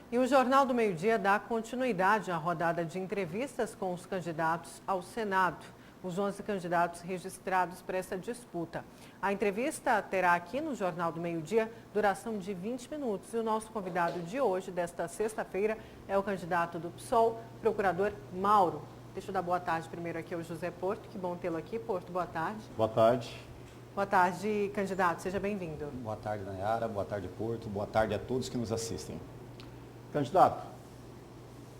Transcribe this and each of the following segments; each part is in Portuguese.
E o Jornal do Meio-Dia dá continuidade à rodada de entrevistas com os candidatos ao Senado, os 11 candidatos registrados para essa disputa. A entrevista terá aqui no Jornal do Meio-Dia duração de 20 minutos. E o nosso convidado de hoje, desta sexta-feira, é o candidato do PSOL, procurador Mauro. Deixa eu dar boa tarde primeiro aqui ao José Porto. Que bom tê-lo aqui. Porto, boa tarde. Boa tarde. Boa tarde, candidato. Seja bem-vindo. Boa tarde, Nayara. Boa tarde, Porto. Boa tarde a todos que nos assistem. Candidato,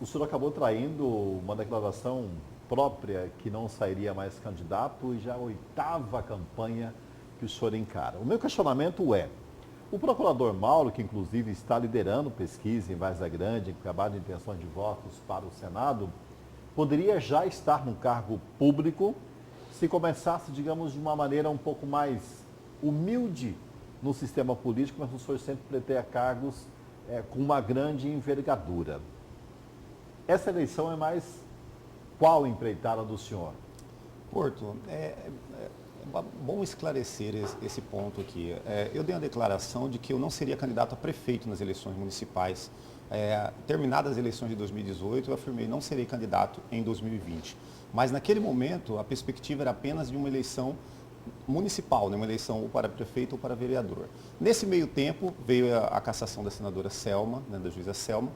o senhor acabou traindo uma declaração própria que não sairia mais candidato e já a 8ª campanha que o senhor encara. O meu questionamento é, o procurador Mauro, que inclusive está liderando pesquisa em Várzea Grande, acabado de intenção de votos para o Senado, poderia já estar num cargo público se começasse, digamos, de uma maneira um pouco mais humilde no sistema político, mas o senhor sempre pleiteia cargos com uma grande envergadura. Essa eleição é mais qual empreitada do senhor? Porto, é bom esclarecer esse ponto aqui. Eu dei uma declaração de que eu não seria candidato a prefeito nas eleições municipais. Terminadas as eleições de 2018, eu afirmei não serei candidato em 2020. Mas naquele momento, a perspectiva era apenas de uma eleição municipal, né? Uma eleição ou para prefeito ou para vereador. Nesse meio tempo, veio a cassação da senadora Selma, né, da juíza Selma,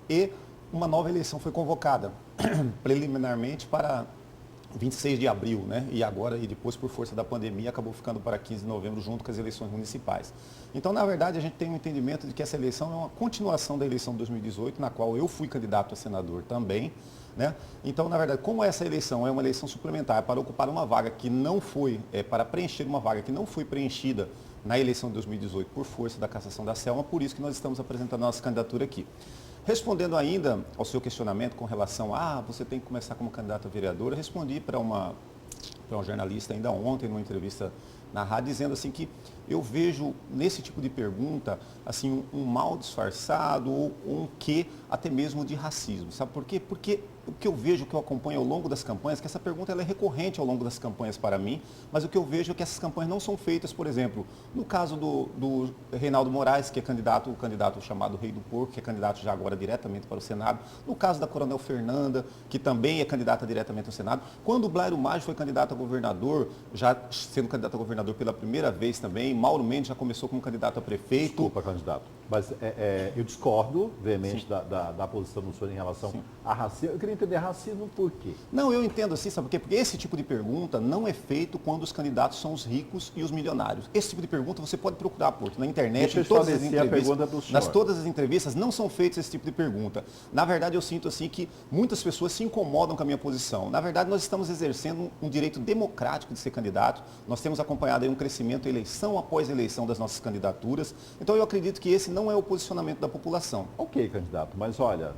e uma nova eleição foi convocada, preliminarmente para 26 de abril, né? E agora, e depois, por força da pandemia, acabou ficando para 15 de novembro, junto com as eleições municipais. Então, na verdade, a gente tem um entendimento de que essa eleição é uma continuação da eleição de 2018, na qual eu fui candidato a senador também, né? Então, na verdade, como essa eleição é uma eleição suplementar para ocupar uma vaga que não foi, para preencher uma vaga que não foi preenchida na eleição de 2018 por força da cassação da Selma, por isso que nós estamos apresentando a nossa candidatura aqui. Respondendo ainda ao seu questionamento com relação a você tem que começar como candidato a vereador, eu respondi para um jornalista ainda ontem, numa entrevista na rádio, dizendo assim que eu vejo nesse tipo de pergunta assim um mal disfarçado ou um quê até mesmo de racismo. Sabe por quê? Porque o que eu vejo, o que eu acompanho ao longo das campanhas, que essa pergunta ela é recorrente ao longo das campanhas para mim, mas o que eu vejo é que essas campanhas não são feitas, por exemplo, no caso do Reinaldo Moraes, que é o candidato chamado Rei do Porco, que é candidato já agora diretamente para o Senado, no caso da Coronel Fernanda, que também é candidata diretamente ao Senado, quando o Blairo Maggi foi candidato a governador, já sendo candidato a governador pela primeira vez também, Mauro Mendes já começou como candidato a prefeito. Desculpa, candidato, mas eu discordo veemente da posição do senhor em relação a racismo. Eu queria entender racismo por quê? Não, eu entendo assim, sabe por quê? Porque esse tipo de pergunta não é feito quando os candidatos são os ricos e os milionários. Esse tipo de pergunta você pode procurar, Porto, na internet, em todas as entrevistas. Nas todas as entrevistas não são feitas esse tipo de pergunta. Na verdade, eu sinto assim que muitas pessoas se incomodam com a minha posição. Na verdade, nós estamos exercendo um direito democrático de ser candidato. Nós temos acompanhado aí um crescimento eleição após eleição das nossas candidaturas. Então, eu acredito que esse não é o posicionamento da população. Ok, candidato, mas olha,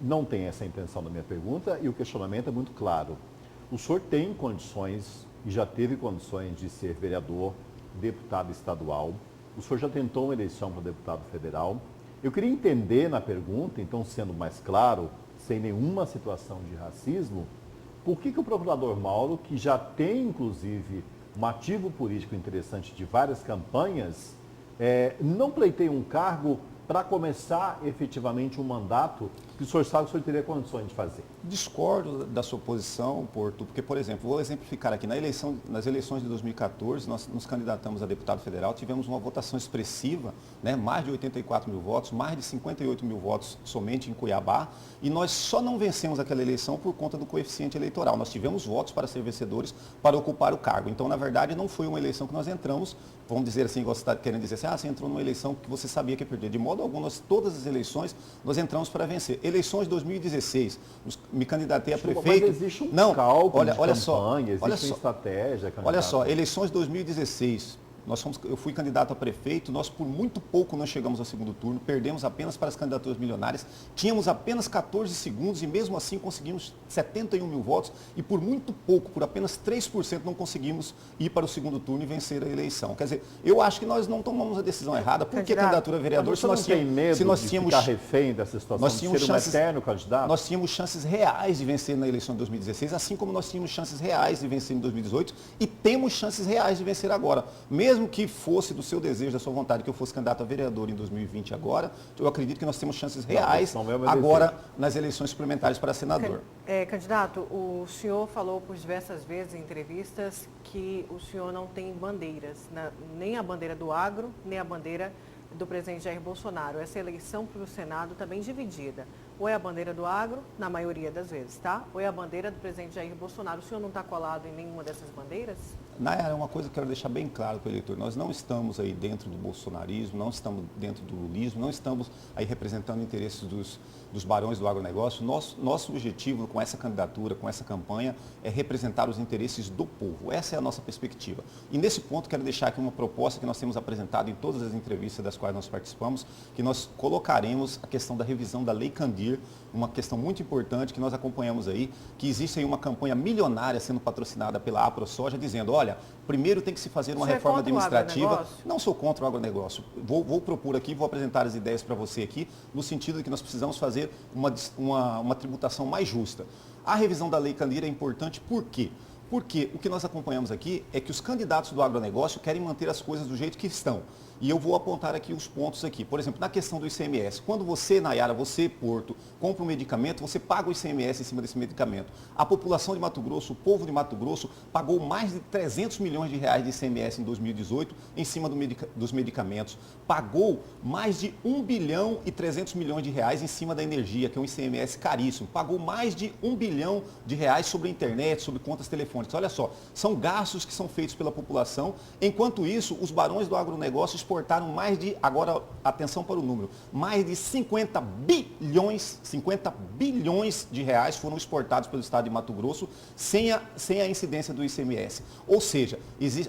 não tem essa intenção da minha pergunta e o questionamento é muito claro. O senhor tem condições e já teve condições de ser vereador, deputado estadual. O senhor já tentou uma eleição para deputado federal. Eu queria entender na pergunta, então sendo mais claro, sem nenhuma situação de racismo, por que o procurador Mauro, que já tem inclusive um ativo político interessante de várias campanhas, não pleiteia um cargo para começar efetivamente um mandato que o senhor sabe que o senhor teria condições de fazer? Discordo da sua posição, Porto, porque, por exemplo, vou exemplificar aqui, nas eleições de 2014, nós nos candidatamos a deputado federal, tivemos uma votação expressiva, né, mais de 84 mil votos, mais de 58 mil votos somente em Cuiabá, e nós só não vencemos aquela eleição por conta do coeficiente eleitoral. Nós tivemos votos para ser vencedores, para ocupar o cargo. Então, na verdade, não foi uma eleição que nós entramos, vamos dizer assim, você está querendo dizer assim, você entrou numa eleição que você sabia que ia perder. De modo algum, todas as eleições, nós entramos para vencer. Eleições de 2016, me candidatei a prefeito. Mas existe um cálculo de campanha, existe uma estratégia. Candidato. Olha só, eleições de 2016, eu fui candidato a prefeito, nós por muito pouco não chegamos ao segundo turno, perdemos apenas para as candidaturas milionárias, tínhamos apenas 14 segundos e mesmo assim conseguimos 71 mil votos e por muito pouco, por apenas 3% não conseguimos ir para o segundo turno e vencer a eleição. Quer dizer, eu acho que nós não tomamos a decisão errada, porque candidatura a vereador, se nós tínhamos ficar refém dessa situação, de ser um eterno candidato? Nós tínhamos chances reais de vencer na eleição de 2016, assim como nós tínhamos chances reais de vencer em 2018 e temos chances reais de vencer agora. Mesmo mesmo que fosse do seu desejo, da sua vontade, que eu fosse candidato a vereador em 2020 agora, eu acredito que nós temos chances reais agora nas eleições suplementares para senador. Candidato, o senhor falou por diversas vezes em entrevistas que o senhor não tem bandeiras, nem a bandeira do agro, nem a bandeira do presidente Jair Bolsonaro. Essa eleição para o Senado está bem dividida. Ou é a bandeira do agro, na maioria das vezes, tá? Ou é a bandeira do presidente Jair Bolsonaro. O senhor não está colado em nenhuma dessas bandeiras? Nayara, uma coisa que eu quero deixar bem claro para o eleitor, nós não estamos aí dentro do bolsonarismo, não estamos dentro do lulismo, não estamos aí representando interesses dos barões do agronegócio. Nosso objetivo com essa candidatura, com essa campanha, é representar os interesses do povo. Essa é a nossa perspectiva. E nesse ponto quero deixar aqui uma proposta que nós temos apresentado em todas as entrevistas das quais nós participamos, que nós colocaremos a questão da revisão da Lei Candir, uma questão muito importante que nós acompanhamos aí, que existe aí uma campanha milionária sendo patrocinada pela AproSoja, dizendo, olha, primeiro tem que se fazer uma reforma administrativa. Não sou contra o agronegócio. Vou propor aqui, vou apresentar as ideias para você aqui, no sentido de que nós precisamos fazer uma tributação mais justa. A revisão da Lei Candir é importante por quê? Porque o que nós acompanhamos aqui é que os candidatos do agronegócio querem manter as coisas do jeito que estão. E eu vou apontar aqui os pontos aqui. Por exemplo, na questão do ICMS. Quando você, Nayara, você, Porto, compra um medicamento, você paga o ICMS em cima desse medicamento. A população de Mato Grosso, o povo de Mato Grosso, pagou mais de 300 milhões de reais de ICMS em 2018 em cima dos medicamentos. Pagou mais de 1 bilhão e 300 milhões de reais em cima da energia, que é um ICMS caríssimo. Pagou mais de 1 bilhão de reais sobre a internet, sobre contas telefônicas. Olha só, são gastos que são feitos pela população. Enquanto isso, os barões do agronegócio exportaram mais de, agora atenção para o número, mais de 50 bilhões de reais foram exportados pelo estado de Mato Grosso sem a incidência do ICMS. Ou seja,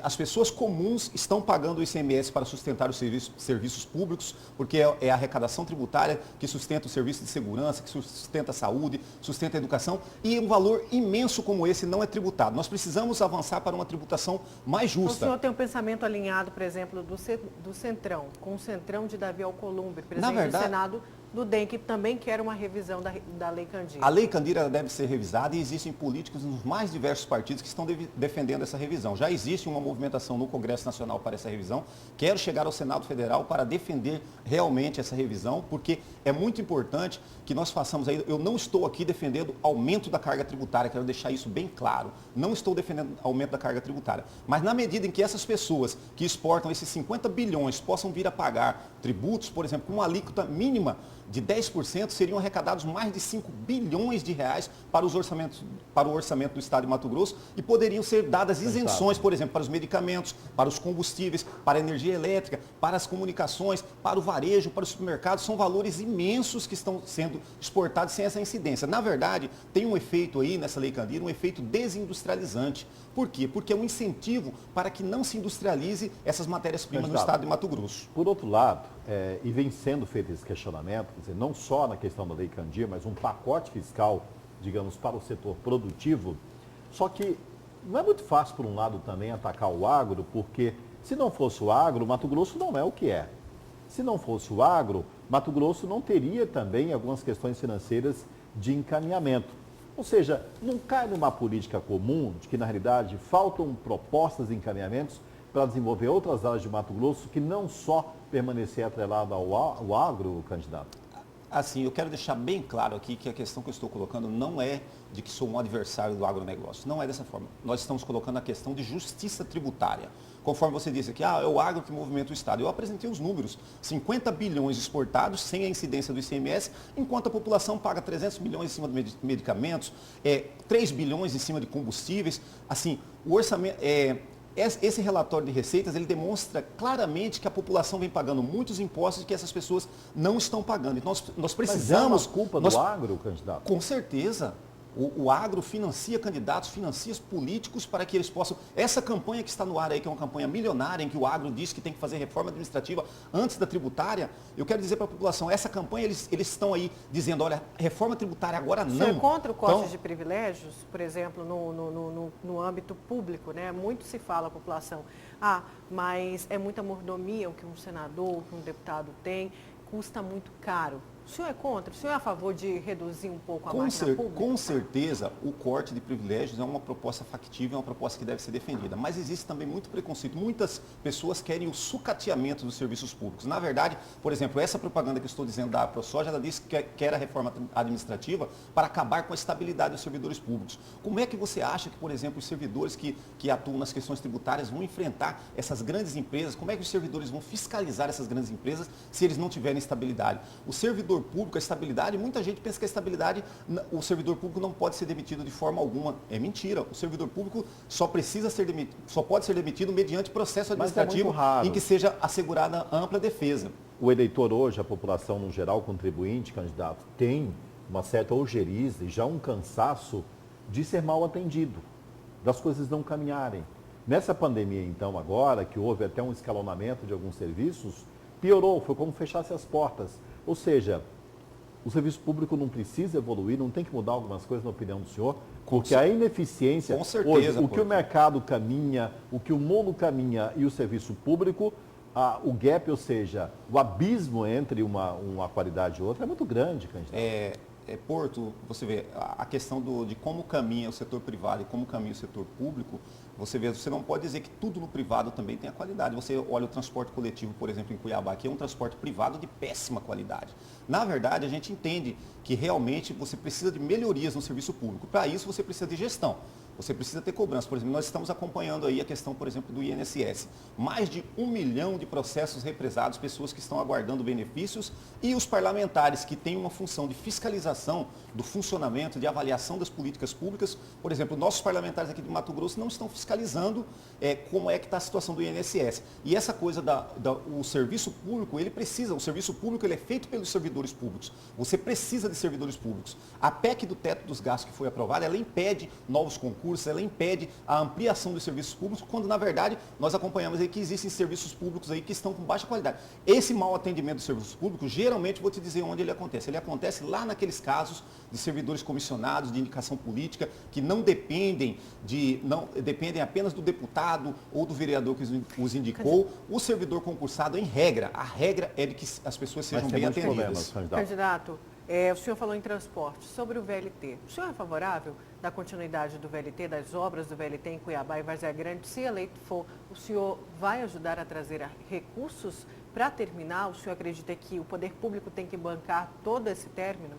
as pessoas comuns estão pagando o ICMS para sustentar os serviços públicos, porque é a arrecadação tributária que sustenta o serviço de segurança, que sustenta a saúde, sustenta a educação, e um valor imenso como esse não é tributado. Nós precisamos avançar para uma tributação mais justa. O senhor tem um pensamento alinhado, por exemplo, do Centrão, com o Centrão de Davi Alcolumbre, presidente do Senado do DEM, que também quer uma revisão da Lei Candir. A Lei Candir deve ser revisada e existem políticos nos mais diversos partidos que estão defendendo essa revisão. Já existe uma movimentação no Congresso Nacional para essa revisão. Quero chegar ao Senado Federal para defender realmente essa revisão, porque é muito importante que nós façamos aí. Eu não estou aqui defendendo aumento da carga tributária, quero deixar isso bem claro. Não estou defendendo aumento da carga tributária. Mas na medida em que essas pessoas que exportam esses 50 bilhões possam vir a pagar tributos, por exemplo, com uma alíquota mínima de 10%, seriam arrecadados mais de 5 bilhões de reais para o orçamento do estado de Mato Grosso e poderiam ser dadas isenções, por exemplo, para os medicamentos, para os combustíveis, para a energia elétrica, para as comunicações, para o varejo, para os supermercados. São valores imensos que estão sendo exportados sem essa incidência. Na verdade, tem um efeito aí nessa Lei Candir, um efeito desindustrializante. Por quê? Porque é um incentivo para que não se industrialize essas matérias-primas no estado de Mato Grosso. Por outro lado, e vem sendo feito esse questionamento, quer dizer, não só na questão da Lei Candir, mas um pacote fiscal, digamos, para o setor produtivo, só que não é muito fácil, por um lado, também atacar o agro, porque se não fosse o agro, Mato Grosso não é o que é. Se não fosse o agro, Mato Grosso não teria também algumas questões financeiras de encaminhamento. Ou seja, não cai numa política comum de que, na realidade, faltam propostas e encaminhamentos para desenvolver outras áreas de Mato Grosso que não só permanecer atrelada ao agro, candidato? Assim, eu quero deixar bem claro aqui que a questão que eu estou colocando não é de que sou um adversário do agronegócio. Não é dessa forma. Nós estamos colocando a questão de justiça tributária. Conforme você disse aqui, é o agro que movimenta o Estado. Eu apresentei os números, 50 bilhões exportados sem a incidência do ICMS, enquanto a população paga 300 milhões em cima de medicamentos, 3 bilhões em cima de combustíveis. Assim, o orçamento... Esse relatório de receitas, ele demonstra claramente que a população vem pagando muitos impostos e que essas pessoas não estão pagando. Então, nós precisamos... Mas é uma culpa do agro, candidato? Com certeza. O agro financia candidatos, financia políticos para que eles possam... Essa campanha que está no ar aí, que é uma campanha milionária, em que o agro diz que tem que fazer reforma administrativa antes da tributária, eu quero dizer para a população, essa campanha, eles estão aí dizendo, olha, reforma tributária agora não. Você é contra o corte de privilégios, por exemplo, no âmbito público, né? Muito se fala a população, mas é muita mordomia o que um senador, o que um deputado tem, custa muito caro. O senhor é contra? O senhor é a favor de reduzir um pouco a máquina pública? Com certeza, o corte de privilégios é uma proposta factível, é uma proposta que deve ser defendida. Mas existe também muito preconceito. Muitas pessoas querem o sucateamento dos serviços públicos. Na verdade, por exemplo, essa propaganda que eu estou dizendo da AproSoja, ela disse que quer a reforma administrativa para acabar com a estabilidade dos servidores públicos. Como é que você acha que, por exemplo, os servidores que atuam nas questões tributárias vão enfrentar essas grandes empresas? Como é que os servidores vão fiscalizar essas grandes empresas se eles não tiverem estabilidade? O servidor público, a estabilidade, muita gente pensa que a estabilidade, o servidor público não pode ser demitido de forma alguma. É mentira. O servidor público só pode ser demitido mediante processo administrativo em que seja assegurada ampla defesa. O eleitor hoje, a população no geral, contribuinte, candidato, tem uma certa ojeriza e já um cansaço de ser mal atendido, das coisas não caminharem. Nessa pandemia, então, agora, que houve até um escalonamento de alguns serviços, piorou, foi como fechasse as portas. Ou seja, o serviço público não precisa evoluir, não tem que mudar algumas coisas, na opinião do senhor? Porque a ineficiência, com certeza, hoje, o que o mercado caminha, o que o mundo caminha e o serviço público, o gap, ou seja, o abismo entre uma qualidade e outra é muito grande, candidato. Porto, você vê, a questão de como caminha o setor privado e como caminha o setor público, você não pode dizer que tudo no privado também tem a qualidade. Você olha o transporte coletivo, por exemplo, em Cuiabá, que é um transporte privado de péssima qualidade. Na verdade, a gente entende que realmente você precisa de melhorias no serviço público. Para isso, você precisa de gestão. Você precisa ter cobrança. Por exemplo, nós estamos acompanhando aí a questão, por exemplo, do INSS. Mais de 1 milhão de processos represados, pessoas que estão aguardando benefícios e os parlamentares que têm uma função de fiscalização do funcionamento, de avaliação das políticas públicas. Por exemplo, nossos parlamentares aqui de Mato Grosso não estão fiscalizando como é que está a situação do INSS. E essa coisa o serviço público, o serviço público ele é feito pelos servidores públicos. Você precisa de servidores públicos. A PEC do teto dos gastos que foi aprovada, ela impede novos concursos, ela impede a ampliação dos serviços públicos, quando na verdade nós acompanhamos aí que existem serviços públicos aí que estão com baixa qualidade. Esse mau atendimento dos serviços públicos, geralmente vou te dizer onde ele acontece. Ele acontece lá naqueles casos de servidores comissionados, de indicação política, que não dependem apenas do deputado ou do vereador que os indicou. O servidor concursado, em regra, a regra é de que as pessoas sejam bem atendidas. Candidato, o senhor falou em transporte. Sobre o VLT, o senhor é favorável da continuidade do VLT, das obras do VLT em Cuiabá e Várzea Grande? Se eleito for, o senhor vai ajudar a trazer recursos para terminar? O senhor acredita que o poder público tem que bancar todo esse término?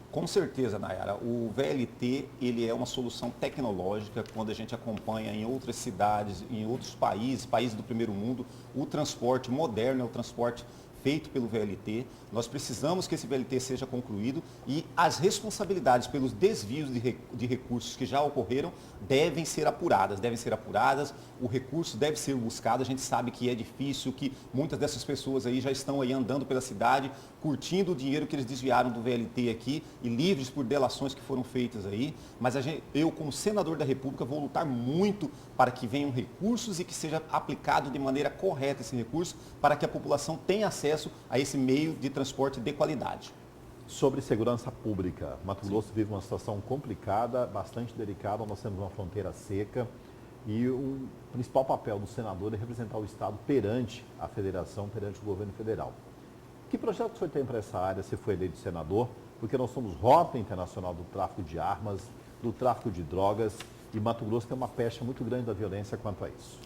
Com certeza, Nayara. O VLT ele é uma solução tecnológica. Quando a gente acompanha em outras cidades, em outros países do primeiro mundo, o transporte moderno é o transporte feito pelo VLT. Nós precisamos que esse VLT seja concluído e as responsabilidades pelos desvios de recursos que já ocorreram devem ser apuradas. O recurso deve ser buscado. A gente sabe que é difícil, que muitas dessas pessoas aí já estão aí andando pela cidade, curtindo o dinheiro que eles desviaram do VLT aqui e livres por delações que foram feitas aí. Mas eu, como senador da República, vou lutar muito para que venham recursos e que seja aplicado de maneira correta esse recurso para que a população tenha acesso a esse meio de transporte de qualidade. Sobre segurança pública, Mato Grosso vive uma situação complicada, bastante delicada. Nós temos uma fronteira seca e o principal papel do senador é representar o Estado perante a federação, perante o governo federal. Que projeto o senhor tem para essa área se for eleito senador? Porque nós somos rota internacional do tráfico de armas, do tráfico de drogas e Mato Grosso tem uma pecha muito grande da violência quanto a isso.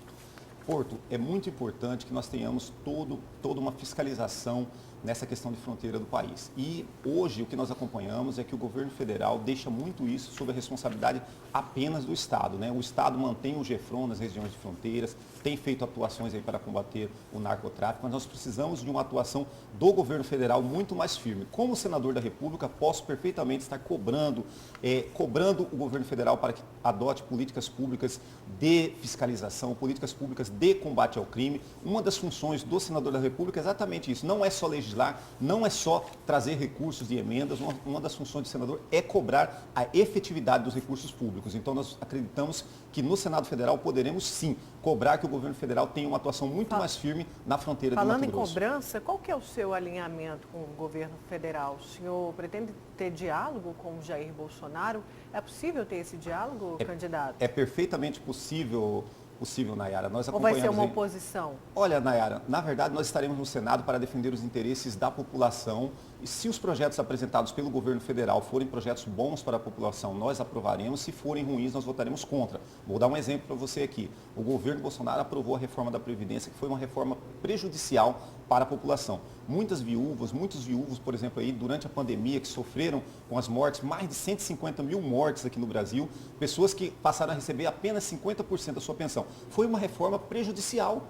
Porto, é muito importante que nós tenhamos toda uma fiscalização nessa questão de fronteira do país. E hoje o que nós acompanhamos é que o governo federal deixa muito isso sob a responsabilidade apenas do Estado, né? O Estado mantém o GEFRON nas regiões de fronteiras, tem feito atuações aí para combater o narcotráfico, mas nós precisamos de uma atuação do governo federal muito mais firme. Como senador da República, posso perfeitamente estar cobrando o governo federal para que adote políticas públicas de fiscalização, políticas públicas de combate ao crime. Uma das funções do senador da República é exatamente isso, não é só legislar, não é só trazer recursos e emendas, uma das funções do senador é cobrar a efetividade dos recursos públicos. Então nós acreditamos que no Senado Federal poderemos sim cobrar que o governo federal tenha uma atuação muito mais firme na fronteira de Mato Grosso. Falando em cobrança, qual que é o seu alinhamento com o governo federal? O senhor pretende ter diálogo com o Jair Bolsonaro? É possível ter esse diálogo, candidato? É perfeitamente possível, possível, Nayara. Nós Ou vai ser acompanhamos uma aí. oposição? Olha, Nayara, na verdade nós estaremos no Senado para defender os interesses da população e se os projetos apresentados pelo governo federal forem projetos bons para a população, nós aprovaremos. Se forem ruins, nós votaremos contra. Vou dar um exemplo para você aqui. O governo Bolsonaro aprovou a reforma da Previdência, que foi uma reforma prejudicial para a população. Muitos viúvos, por exemplo, aí, durante a pandemia, que sofreram com as mortes, mais de 150 mil mortes aqui no Brasil, pessoas que passaram a receber apenas 50% da sua pensão. Foi uma reforma prejudicial.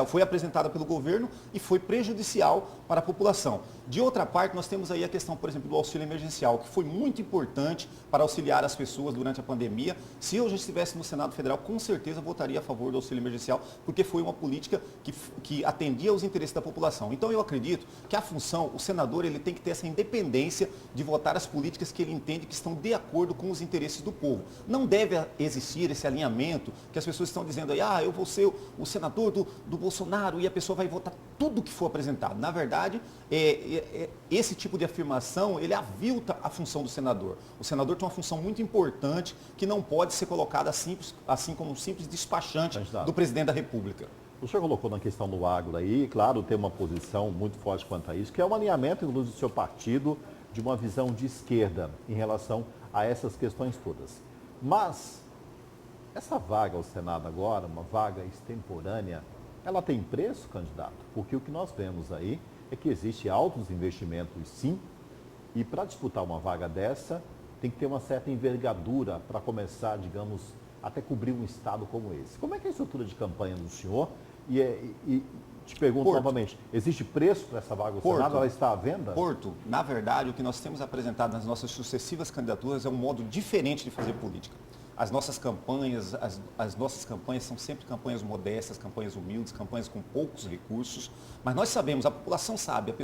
Foi apresentada pelo governo e foi prejudicial para a população. De outra parte, nós temos aí a questão, por exemplo, do auxílio emergencial, que foi muito importante para auxiliar as pessoas durante a pandemia. Se eu já estivesse no Senado Federal, com certeza votaria a favor do auxílio emergencial, porque foi uma política que atendia aos interesses da população. Então, eu acredito que a função, o senador, ele tem que ter essa independência de votar as políticas que ele entende que estão de acordo com os interesses do povo. Não deve existir esse alinhamento que as pessoas estão dizendo aí, eu vou ser o senador do Bolsonaro e a pessoa vai votar tudo que for apresentado. Na verdade, esse tipo de afirmação, ele avilta a função do senador. O senador tem uma função muito importante que não pode ser colocada assim como um simples despachante do presidente da República. O senhor colocou na questão do agro aí, claro, tem uma posição muito forte quanto a isso, que é um alinhamento, inclusive, do seu partido, de uma visão de esquerda em relação a essas questões todas. Mas, essa vaga ao Senado agora, uma vaga extemporânea, ela tem preço, candidato? Porque o que nós vemos aí é que existe altos investimentos, sim, e para disputar uma vaga dessa, tem que ter uma certa envergadura para começar, digamos, até cobrir um estado como esse. Como é que é a estrutura de campanha do senhor? E te pergunto novamente, existe preço para essa vaga ao Senado? Ela está à venda? Porto, na verdade, o que nós temos apresentado nas nossas sucessivas candidaturas é um modo diferente de fazer política. As nossas campanhas são sempre campanhas modestas, campanhas humildes, campanhas com poucos recursos, mas nós sabemos, a população sabe,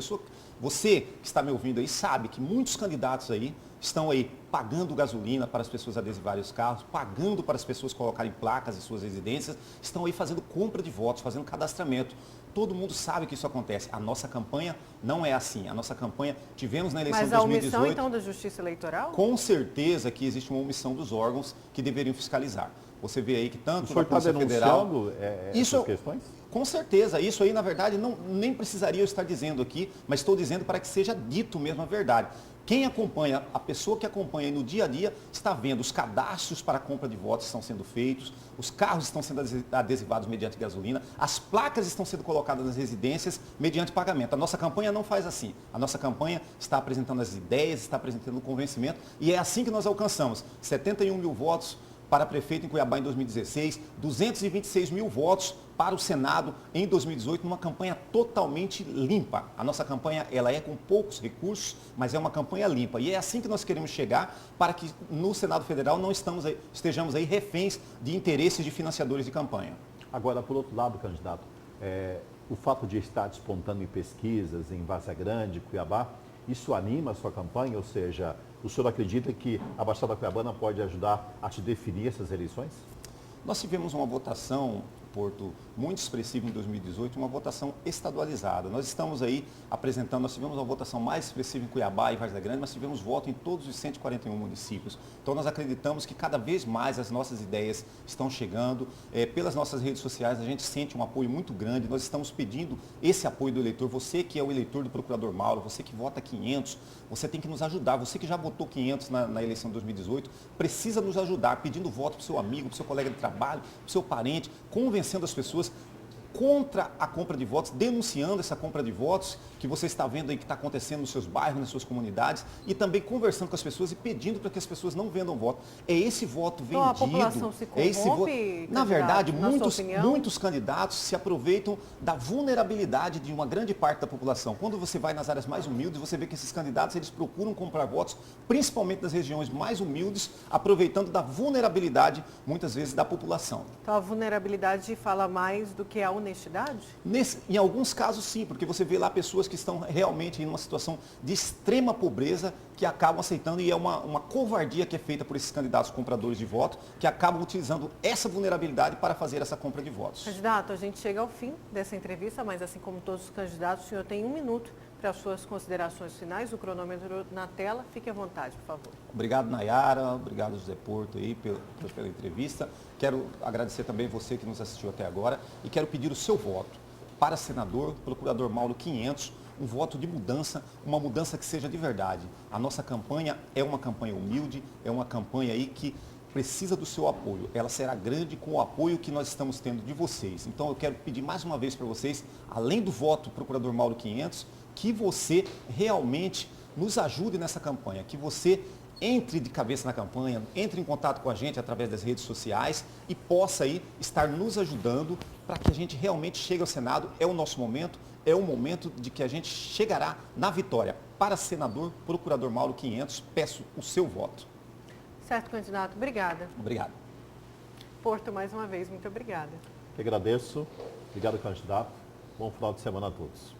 você que está me ouvindo aí sabe que muitos candidatos aí estão aí pagando gasolina para as pessoas adesivarem os carros, pagando para as pessoas colocarem placas em suas residências, estão aí fazendo compra de votos, fazendo cadastramento. Todo mundo sabe que isso acontece. A nossa campanha não é assim. A nossa campanha, tivemos na eleição de 2018... Mas a omissão, então, da Justiça Eleitoral? Com certeza que existe uma omissão dos órgãos que deveriam fiscalizar. Você vê aí que tanto na Polícia Federal... essas questões? Com certeza. Isso aí, na verdade, nem precisaria eu estar dizendo aqui, mas estou dizendo para que seja dito mesmo a verdade. Quem acompanha, a pessoa que acompanha no dia a dia, está vendo os cadastros para a compra de votos estão sendo feitos, os carros estão sendo adesivados mediante gasolina, as placas estão sendo colocadas nas residências mediante pagamento. A nossa campanha não faz assim. A nossa campanha está apresentando as ideias, está apresentando o convencimento e é assim que nós alcançamos 71 mil votos para prefeito em Cuiabá em 2016, 226 mil votos para o Senado em 2018, numa campanha totalmente limpa. A nossa campanha ela é com poucos recursos, mas é uma campanha limpa. E é assim que nós queremos chegar para que no Senado Federal não estejamos aí reféns de interesses de financiadores de campanha. Agora, por outro lado, candidato, o fato de estar despontando em pesquisas em Várzea Grande, Cuiabá, isso anima a sua campanha? Ou seja, o senhor acredita que a Baixada Cuiabana pode ajudar a te definir essas eleições? Nós tivemos uma votação, Porto, muito expressiva em 2018, uma votação estadualizada. Nós estamos aí apresentando, nós tivemos uma votação mais expressiva em Cuiabá e Várzea Grande, mas tivemos voto em todos os 141 municípios. Então nós acreditamos que cada vez mais as nossas ideias estão chegando. Pelas nossas redes sociais a gente sente um apoio muito grande, nós estamos pedindo esse apoio do eleitor. Você que é o eleitor do Procurador Mauro, você que vota 500, você tem que nos ajudar. Você que já votou 500 na eleição de 2018, precisa nos ajudar, pedindo voto para o seu amigo, para o seu colega de trabalho, para o seu parente, convencendo as pessoas contra a compra de votos, denunciando essa compra de votos que você está vendo aí que está acontecendo nos seus bairros, nas suas comunidades e também conversando com as pessoas e pedindo para que as pessoas não vendam voto. É esse voto vendido. Então a população se corrompe, é esse voto. Na verdade, na muitos candidatos se aproveitam da vulnerabilidade de uma grande parte da população. Quando você vai nas áreas mais humildes, você vê que esses candidatos eles procuram comprar votos, principalmente nas regiões mais humildes, aproveitando da vulnerabilidade, muitas vezes, da população. Então a vulnerabilidade fala mais do que a honestidade? Em alguns casos, sim, porque você vê lá pessoas que estão realmente em uma situação de extrema pobreza que acabam aceitando e é uma covardia que é feita por esses candidatos compradores de voto que acabam utilizando essa vulnerabilidade para fazer essa compra de votos. Candidato, a gente chega ao fim dessa entrevista, mas assim como todos os candidatos, o senhor tem 1 minuto para as suas considerações finais. O cronômetro na tela, fique à vontade, por favor. Obrigado, Nayara. Obrigado, José Porto, aí, pela entrevista. Quero agradecer também você que nos assistiu até agora e quero pedir o seu voto para senador, procurador Mauro 500, um voto de mudança, uma mudança que seja de verdade. A nossa campanha é uma campanha humilde, é uma campanha aí que precisa do seu apoio. Ela será grande com o apoio que nós estamos tendo de vocês. Então eu quero pedir mais uma vez para vocês, além do voto procurador Mauro 500, que você realmente nos ajude nessa campanha, que você entre de cabeça na campanha, entre em contato com a gente através das redes sociais e possa aí estar nos ajudando para que a gente realmente chegue ao Senado. É o nosso momento, é o momento de que a gente chegará na vitória. Para senador, procurador Mauro 500, peço o seu voto. Certo, candidato. Obrigada. Obrigado. Porto, mais uma vez, muito obrigada. Que agradeço. Obrigado, candidato. Bom final de semana a todos.